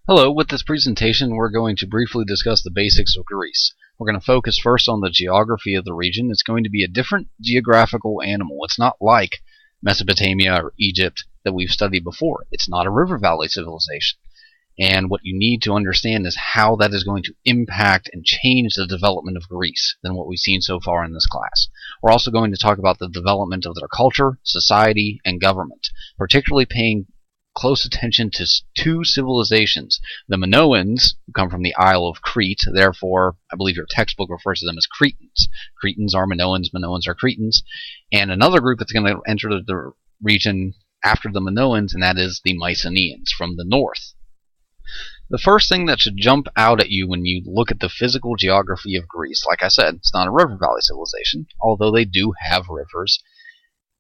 Hello, with this presentation we're going to briefly discuss the basics of Greece. We're going to focus first on the geography of the region. It's going to be a different geographical animal. It's not like Mesopotamia or Egypt that we've studied before. It's not a river valley civilization. And what you need to understand is how that is going to impact and change the development of Greece than what we've seen so far in this class. We're also going to talk about the development of their culture, society, and government, particularly paying close attention to two civilizations. The Minoans, who come from the Isle of Crete, therefore I believe your textbook refers to them as Cretans. Cretans are Minoans, Minoans are Cretans. And another group that's going to enter the region after the Minoans, and that is the Mycenaeans from the north. The first thing that should jump out at you when you look at the physical geography of Greece, like I said, it's not a river valley civilization, although they do have rivers.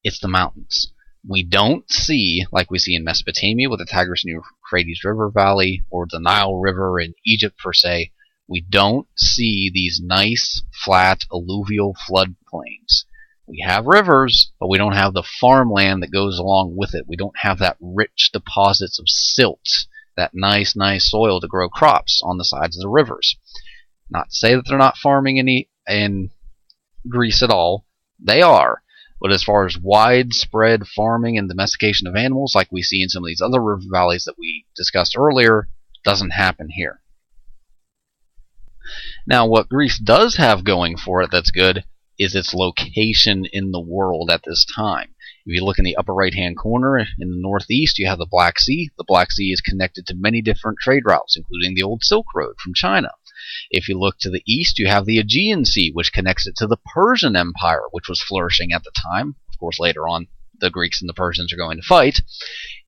It's the mountains. We don't see, like we see in Mesopotamia with the Tigris and Euphrates River Valley, or the Nile River in Egypt per se, we don't see these nice, flat, alluvial floodplains. We have rivers, but we don't have the farmland that goes along with it. We don't have that rich deposits of silt, that nice soil to grow crops on the sides of the rivers. Not to say that they're not farming in Greece at all. They are. But as far as widespread farming and domestication of animals, like we see in some of these other river valleys that we discussed earlier, doesn't happen here. Now, what Greece does have going for it that's good is its location in the world at this time. If you look in the upper right-hand corner in the northeast, you have the Black Sea. The Black Sea is connected to many different trade routes, including the old Silk Road from China. If you look to the east, you have the Aegean Sea, which connects it to the Persian Empire, which was flourishing at the time. Of course, later on, the Greeks and the Persians are going to fight.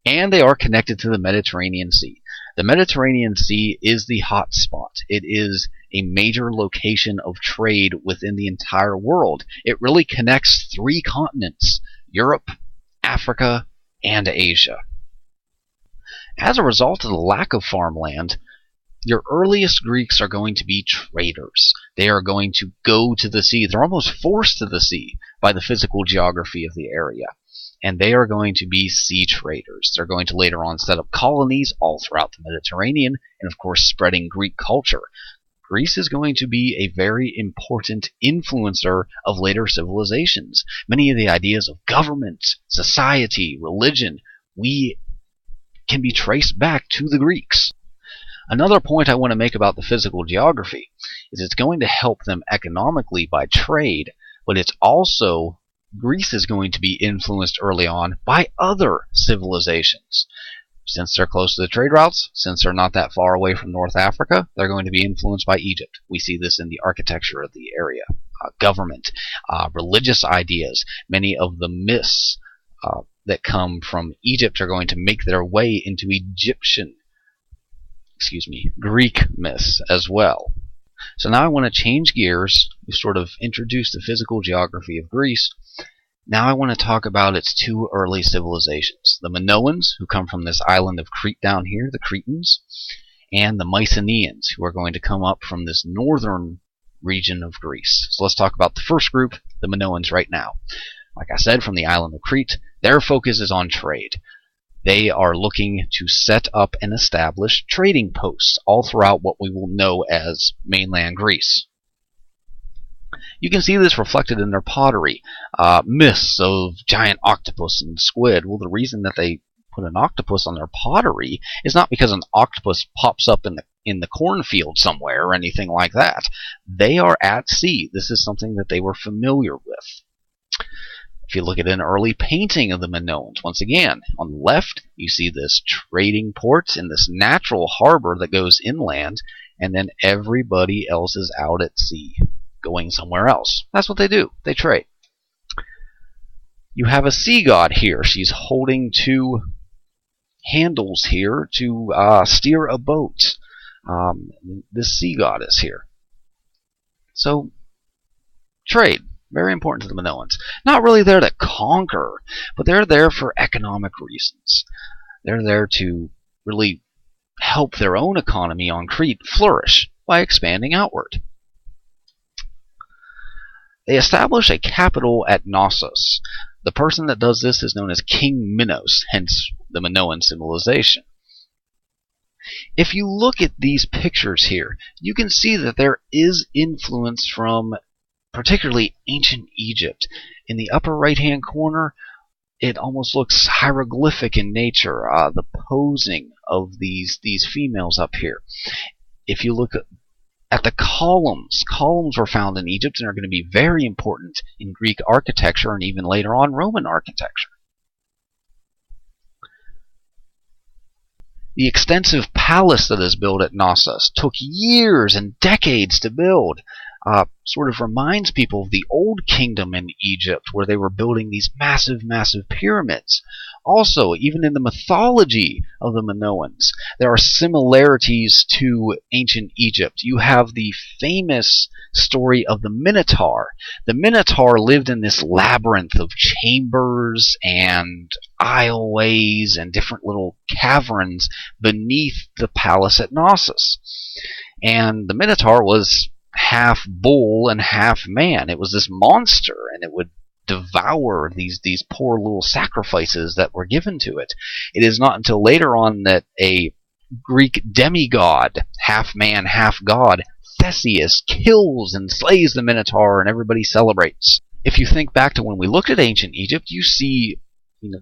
And they are connected to the Mediterranean Sea. The Mediterranean Sea is the hot spot. It is a major location of trade within the entire world. It really connects three continents: Europe, Africa, and Asia. As a result of the lack of farmland, your earliest Greeks are going to be traders. They are going to go to the sea. They're almost forced to the sea by the physical geography of the area. And they are going to be sea traders. They're going to later on set up colonies all throughout the Mediterranean, and of course spreading Greek culture. Greece is going to be a very important influencer of later civilizations. Many of the ideas of government, society, religion, can be traced back to the Greeks. Another point I want to make about the physical geography is it's going to help them economically by trade, but it's also, Greece is going to be influenced early on by other civilizations. Since they're close to the trade routes, since they're not that far away from North Africa, they're going to be influenced by Egypt. We see this in the architecture of the area, government, religious ideas. Many of the myths that come from Egypt are going to make their way into Greek myths as well. So now I want to change gears. We've sort of introduced the physical geography of Greece. Now I want to talk about its two early civilizations. The Minoans, who come from this island of Crete down here, the Cretans, and the Mycenaeans, who are going to come up from this northern region of Greece. So let's talk about the first group, the Minoans, right now. Like I said, from the island of Crete, their focus is on trade. They are looking to set up and establish trading posts all throughout what we will know as mainland Greece. You can see this reflected in their pottery. Myths of giant octopus and squid. Well, the reason that they put an octopus on their pottery is not because an octopus pops up in the cornfield somewhere or anything like that. They are at sea. This is something that they were familiar with. If you look at an early painting of the Minoans, once again, on the left, you see this trading port in this natural harbor that goes inland, and then everybody else is out at sea, going somewhere else. That's what they do. They trade. You have a sea god here. She's holding two handles here to steer a boat. This sea goddess here. So, trade. Very important to the Minoans. Not really there to conquer, but they're there for economic reasons. They're there to really help their own economy on Crete flourish by expanding outward. They establish a capital at Knossos. The person that does this is known as King Minos, hence the Minoan civilization. If you look at these pictures here, you can see that there is influence from particularly ancient Egypt. In the upper right-hand corner, it almost looks hieroglyphic in nature, the posing of these females up here. If you look at the columns were found in Egypt and are going to be very important in Greek architecture and even later on Roman architecture. The extensive palace that is built at Knossos took years and decades to build. Sort of reminds people of the Old Kingdom in Egypt, where they were building these massive pyramids. Also, even in the mythology of the Minoans, there are similarities to ancient Egypt. You have the famous story of the Minotaur. The Minotaur lived in this labyrinth of chambers and aisleways and different little caverns beneath the palace at Knossos. And the Minotaur was half bull and half man. It was this monster, and it would devour these poor little sacrifices that were given to it. It is not until later on that a Greek demigod, half man, half god, Theseus, kills and slays the Minotaur, and everybody celebrates. If you think back to when we looked at ancient Egypt, you see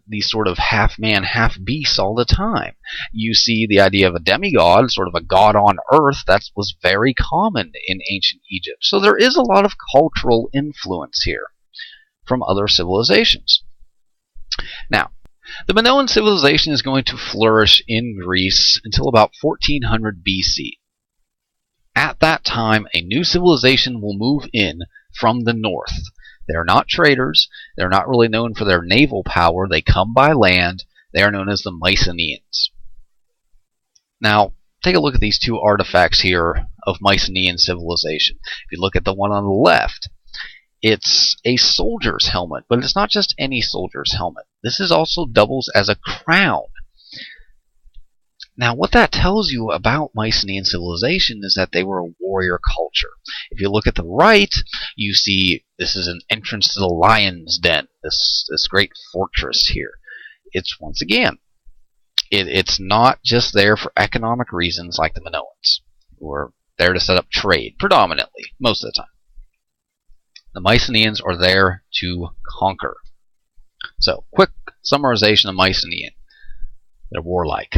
these sort of half man, half beasts all the time. You see the idea of a demigod, sort of a god on earth. That was very common in ancient Egypt. So there is a lot of cultural influence here from other civilizations. Now, the Minoan civilization is going to flourish in Greece until about 1400 BC. At that time, a new civilization will move in from the north. They're not traders. They're not really known for their naval power. They come by land. They are known as the Mycenaeans. Now, take a look at these two artifacts here of Mycenaean civilization. If you look at the one on the left, it's a soldier's helmet, but it's not just any soldier's helmet. This is also doubles as a crown. Now, what that tells you about Mycenaean civilization is that they were a warrior culture. If you look at the right, you see this is an entrance to the lion's den, this great fortress here. It's, once again, it's not just there for economic reasons like the Minoans, who are there to set up trade, predominantly, most of the time. The Mycenaeans are there to conquer. So, quick summarization of Mycenaean. They're warlike.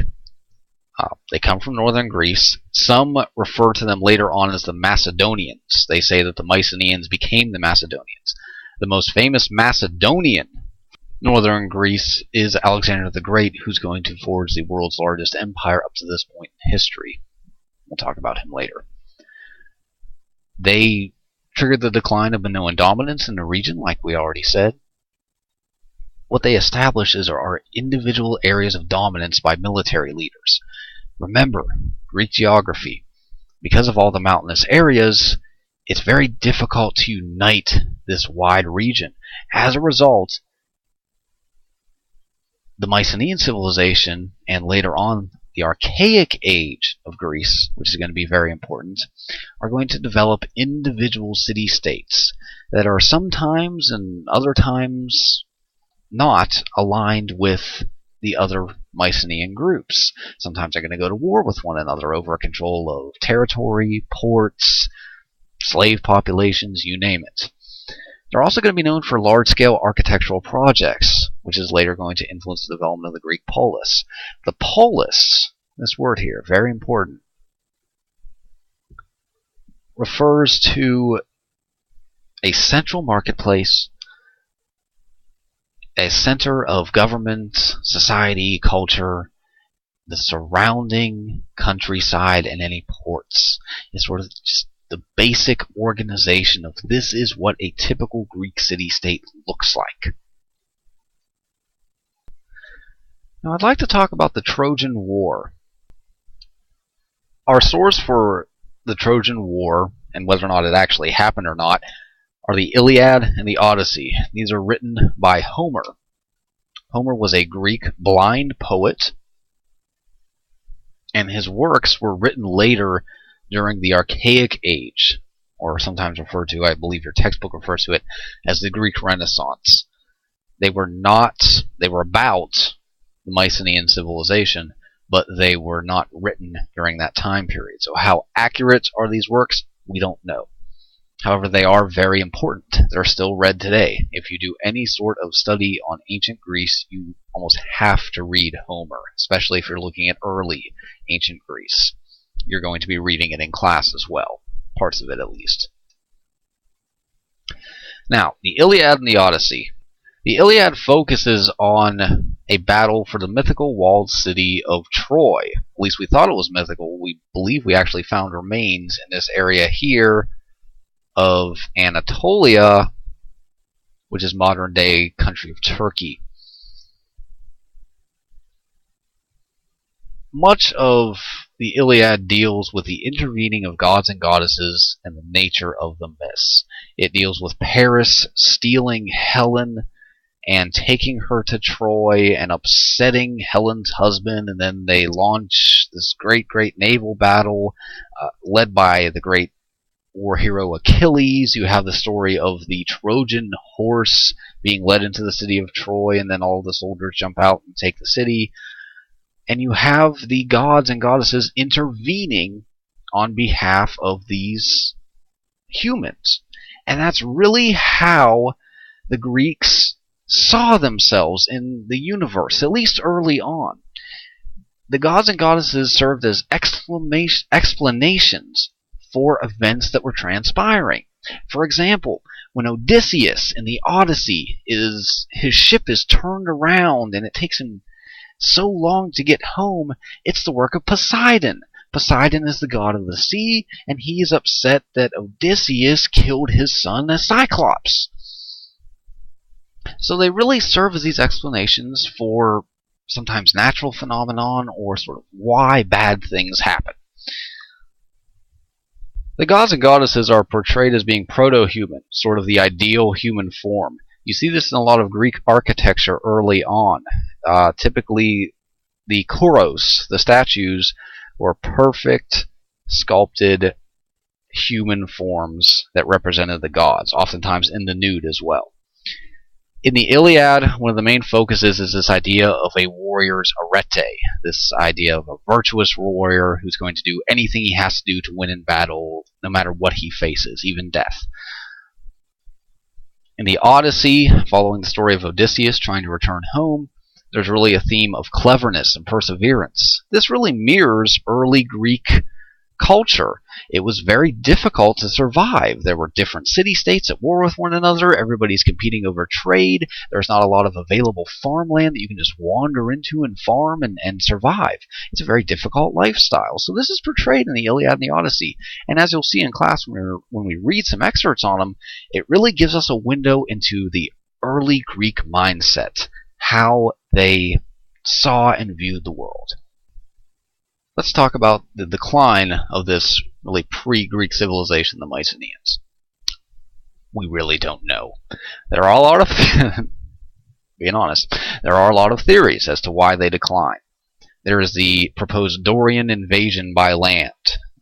They come from northern Greece. Some refer to them later on as the Macedonians. They say that the Mycenaeans became the Macedonians. The most famous Macedonian northern Greece is Alexander the Great, who's going to forge the world's largest empire up to this point in history. We'll talk about him later. They triggered the decline of Minoan dominance in the region, like we already said. What they establish are individual areas of dominance by military leaders. Remember, Greek geography. Because of all the mountainous areas, it's very difficult to unite this wide region. As a result, the Mycenaean civilization, and later on the Archaic age of Greece, which is going to be very important, are going to develop individual city-states that are sometimes and other times not aligned with the other Mycenaean groups. Sometimes they're going to go to war with one another over control of territory, ports, slave populations, you name it. They're also going to be known for large-scale architectural projects, which is later going to influence the development of the Greek polis. The polis, this word here, very important, refers to a central marketplace, a center of government, society, culture, the surrounding countryside, and any ports. It's sort of just the basic organization of this is what a typical Greek city-state looks like. Now I'd like to talk about the Trojan War. Our source for the Trojan War, and whether or not it actually happened or not, are the Iliad and the Odyssey. These are written by Homer. Homer was a Greek blind poet, and his works were written later during the Archaic age, or sometimes referred to, I believe your textbook refers to it, as the Greek Renaissance. They were about the Mycenaean civilization, but they were not written during that time period. So how accurate are these works? We don't know. However, they are very important. They're still read today. If you do any sort of study on ancient Greece, you almost have to read Homer, especially if you're looking at early ancient Greece. You're going to be reading it in class as well, parts of it at least. Now, the Iliad and the Odyssey. The Iliad focuses on a battle for the mythical walled city of Troy. At least we thought it was mythical. We believe we actually found remains in this area here of Anatolia, which is modern-day country of Turkey. Much of the Iliad deals with the intervening of gods and goddesses and the nature of the myths. It deals with Paris stealing Helen and taking her to Troy and upsetting Helen's husband, and then they launch this great naval battle led by the great war hero Achilles. You have the story of the Trojan horse being led into the city of Troy, and then all the soldiers jump out and take the city. And you have the gods and goddesses intervening on behalf of these humans. And that's really how the Greeks saw themselves in the universe, at least early on. The gods and goddesses served as explanations for events that were transpiring. For example, when Odysseus in the Odyssey his ship is turned around and it takes him so long to get home, it's the work of Poseidon. Poseidon is the god of the sea, and he is upset that Odysseus killed his son, the Cyclops. So they really serve as these explanations for sometimes natural phenomenon or sort of why bad things happen. The gods and goddesses are portrayed as being proto-human, sort of the ideal human form. You see this in a lot of Greek architecture early on. Typically, the kouros, the statues, were perfect, sculpted human forms that represented the gods, oftentimes in the nude as well. In the Iliad, one of the main focuses is this idea of a warrior's arete, this idea of a virtuous warrior who's going to do anything he has to do to win in battle, no matter what he faces, even death. In the Odyssey, following the story of Odysseus trying to return home, there's really a theme of cleverness and perseverance. This really mirrors early Greek culture. It was very difficult to survive. There were different city-states at war with one another. Everybody's competing over trade. There's not a lot of available farmland that you can just wander into and farm and survive. It's a very difficult lifestyle. So this is portrayed in the Iliad and the Odyssey. And as you'll see in class when we read some excerpts on them, it really gives us a window into the early Greek mindset, how they saw and viewed the world. Let's talk about the decline of this really pre-Greek civilization, the Mycenaeans. We really don't know. There are a lot of, being honest, there are a lot of theories as to why they decline. There is the proposed Dorian invasion by land,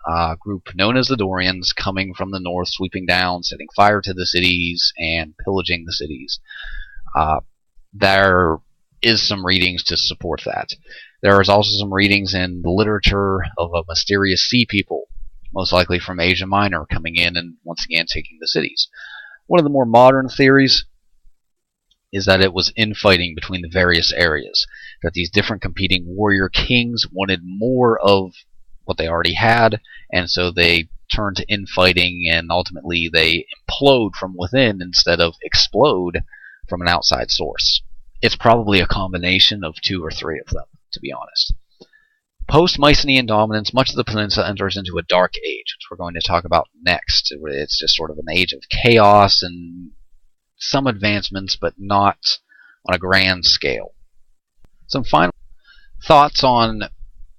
a group known as the Dorians coming from the north, sweeping down, setting fire to the cities, and pillaging the cities. There is some readings to support that. There is also some readings in the literature of a mysterious sea people, most likely from Asia Minor, coming in and once again taking the cities. One of the more modern theories is that it was infighting between the various areas, that these different competing warrior kings wanted more of what they already had, and so they turned to infighting, and ultimately they implode from within instead of explode from an outside source. It's probably a combination of two or three of them, to be honest. Post-Mycenaean dominance, much of the peninsula enters into a dark age, which we're going to talk about next. It's just sort of an age of chaos and some advancements, but not on a grand scale. Some final thoughts on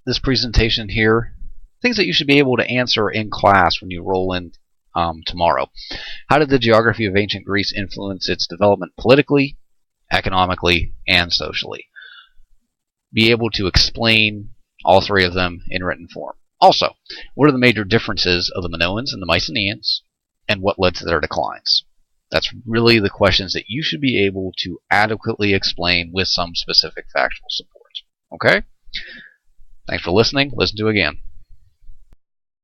this presentation here. Things that you should be able to answer in class when you roll in tomorrow. How did the geography of ancient Greece influence its development politically, economically, and socially? Be able to explain all three of them in written form. Also, what are the major differences of the Minoans and the Mycenaeans, and what led to their declines? That's really the questions that you should be able to adequately explain with some specific factual support. Okay? Thanks for listening. Listen to again.